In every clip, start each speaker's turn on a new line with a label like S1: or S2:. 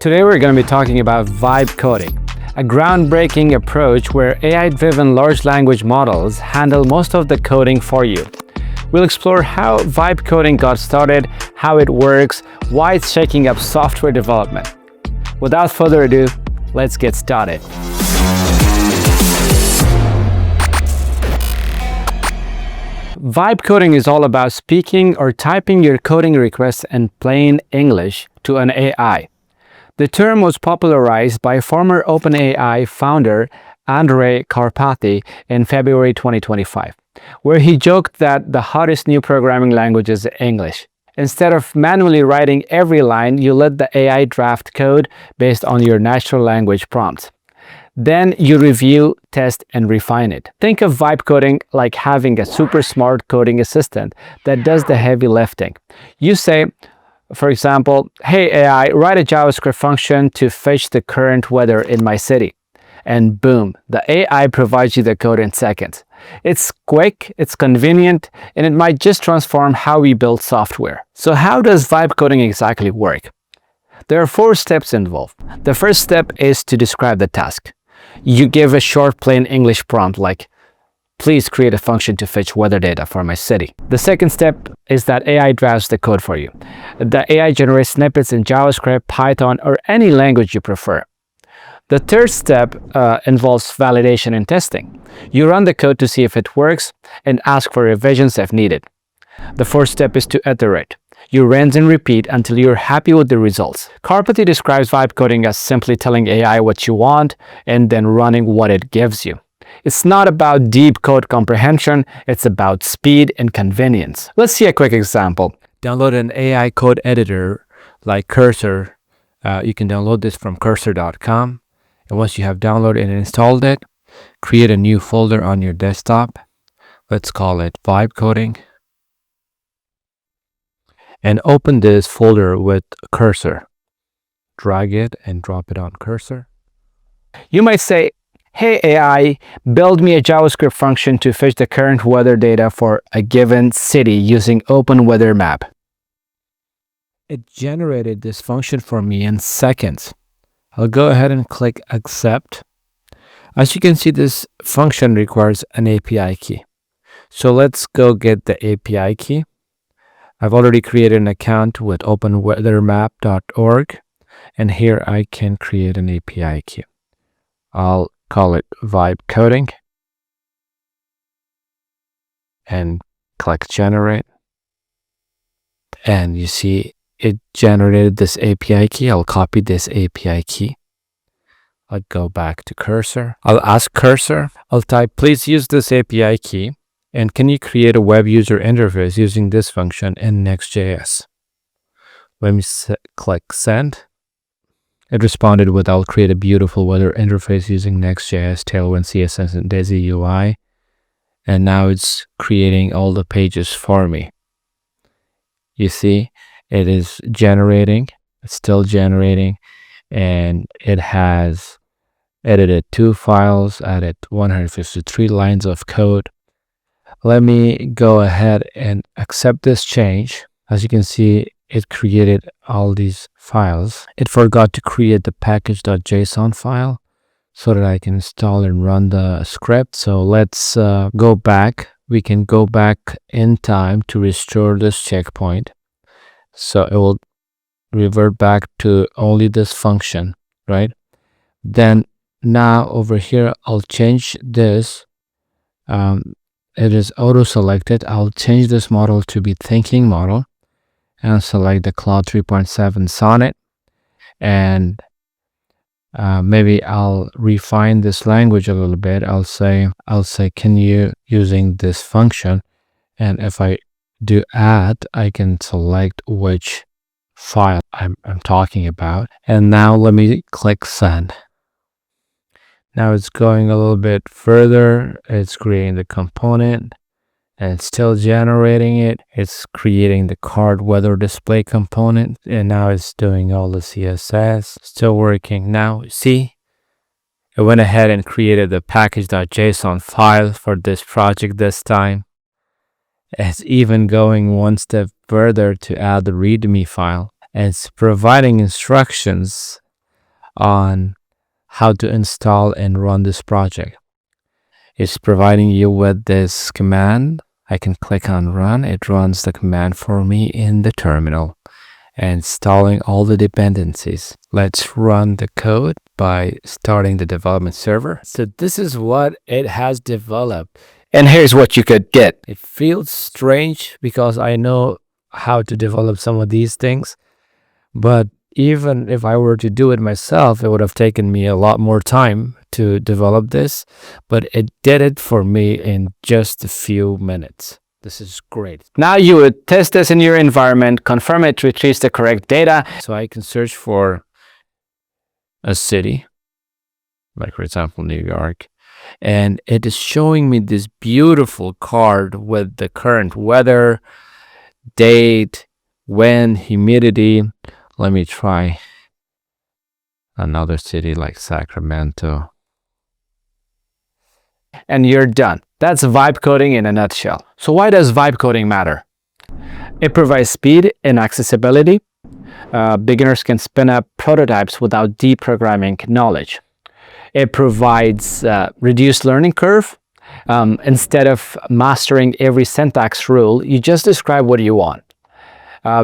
S1: Today we're going to be talking about vibe coding, a groundbreaking approach where AI-driven large language models handle most of the coding for you. We'll explore how vibe coding got started, how it works, why it's shaking up software development. Without further ado, let's get started. Vibe coding is all about speaking or typing your coding requests in plain English to an AI. The term was popularized by former OpenAI founder Andrej Karpathy in February 2025, where he joked that the hottest new programming language is English. Instead of manually writing every line, you let the AI draft code based on your natural language prompts. Then you review, test, and refine it. Think of vibe coding like having a super smart coding assistant that does the heavy lifting. You say, for example, "Hey AI, write a JavaScript function to fetch the current weather in my city." And boom, the AI provides you the code in seconds. It's quick, it's convenient, and it might just transform how we build software. So how does vibe coding exactly work? There are 4 steps involved. The first step is to describe the task. You give a short plain English prompt like, "Please create a function to fetch weather data for my city." The second step is that AI drafts the code for you. The AI generates snippets in JavaScript, Python, or any language you prefer. The third step involves validation and testing. You run the code to see if it works and ask for revisions if needed. The fourth step is to iterate. You rinse and repeat until you're happy with the results. Karpathy describes vibe coding as simply telling AI what you want and then running what it gives you. It's not about deep code comprehension, it's about speed and convenience. Let's see a quick example. Download an AI code editor like Cursor. You can download this from cursor.com. And once you have downloaded and installed it, create a new folder on your desktop. Let's call it vibe coding. And open this folder with Cursor. Drag it and drop it on Cursor. You might say, "Hey AI, build me a JavaScript function to fetch the current weather data for a given city using OpenWeatherMap." It generated this function for me in seconds. I'll go ahead and click accept. As you can see, this function requires an API key. So let's go get the API key. I've already created an account with openweathermap.org, and here I can create an API key. I'll call it vibe coding and click generate. And you see it generated this API key. I'll copy this API key. I'll go back to Cursor. I'll ask Cursor, I'll type, "Please use this API key. And can you create a web user interface using this function in Next.js?" Let me click send. It responded with, "I'll create a beautiful weather interface using Next.js, Tailwind, CSS, and Daisy UI." And now it's creating all the pages for me. You see, it is generating, it's still generating, and it has edited 2 files, added 153 lines of code. Let me go ahead and accept this change. As you can see, it created all these files. It forgot to create the package.json file so that I can install and run the script. So let's go back. We can go back in time to restore this checkpoint. So it will revert back to only this function, right? Then now over here, I'll change this. It is auto selected. I'll change this model to be thinking model and select the Cloud 3.7 Sonnet. And maybe I'll refine this language a little bit. I'll say, "Can you using this function?" And if I do add, I can select which file I'm talking about. And now let me click send. Now it's going a little bit further. It's creating the component and it's still generating it. It's creating the card weather display component, and now it's doing all the CSS. Still working. Now see, it went ahead and created the package.json file for this project this time. It's even going one step further to add the README file, and it's providing instructions on how to install and run this project. It's providing you with this command. I can click on run. It runs the command for me in the terminal, installing all the dependencies. Let's run the code by starting the development server. So this is what it has developed. And here's what you could get. It feels strange because I know how to develop some of these things, but even if I were to do it myself, it would have taken me a lot more time to develop this, but it did it for me in just a few minutes. This is great. Now you would test this in your environment, confirm it retrieves the correct data. So I can search for a city, like for example, New York, and it is showing me this beautiful card with the current weather, date, wind, humidity. Let me try another city like Sacramento. And you're done. That's vibe coding in a nutshell. So why does vibe coding matter? It provides speed and accessibility. Beginners can spin up prototypes without deep programming knowledge. It provides reduced learning curve. Instead of mastering every syntax rule, you just describe what you want.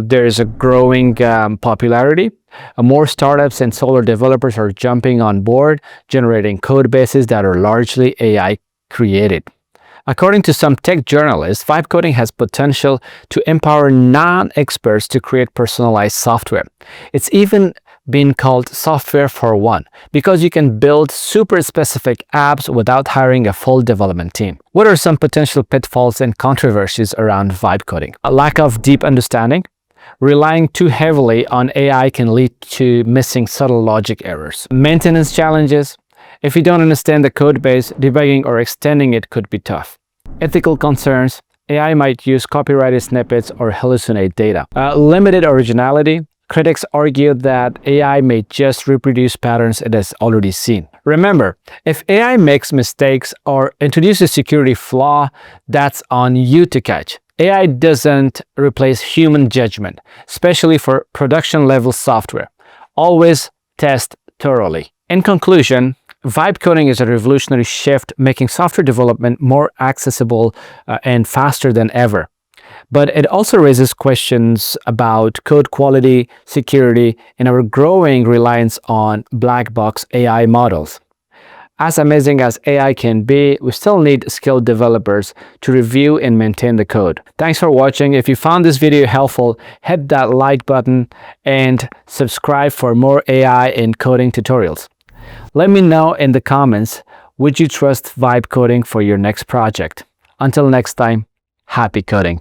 S1: There's a growing popularity. More startups and solar developers are jumping on board, generating code bases that are largely AI created. According to some tech journalists, vibe coding has potential to empower non-experts to create personalized software. It's even been called software for one, because you can build super specific apps without hiring a full development team. What are some potential pitfalls and controversies around vibe coding? A lack of deep understanding. Relying too heavily on AI can lead to missing subtle logic errors. Maintenance challenges. If you don't understand the code base, debugging or extending it could be tough. Ethical concerns. AI might use copyrighted snippets or hallucinate data. Limited originality. Critics argue that AI may just reproduce patterns it has already seen. Remember, if AI makes mistakes or introduces a security flaw, that's on you to catch. AI doesn't replace human judgment, especially for production-level software. Always test thoroughly. In conclusion, vibe coding is a revolutionary shift, making software development more accessible and faster than ever. But it also raises questions about code quality, security, and our growing reliance on black box AI models. As amazing as AI can be, we still need skilled developers to review and maintain the code. Thanks for watching. If you found this video helpful, hit that like button and subscribe for more AI and coding tutorials. Let me know in the comments, would you trust vibe coding for your next project? Until next time, happy coding.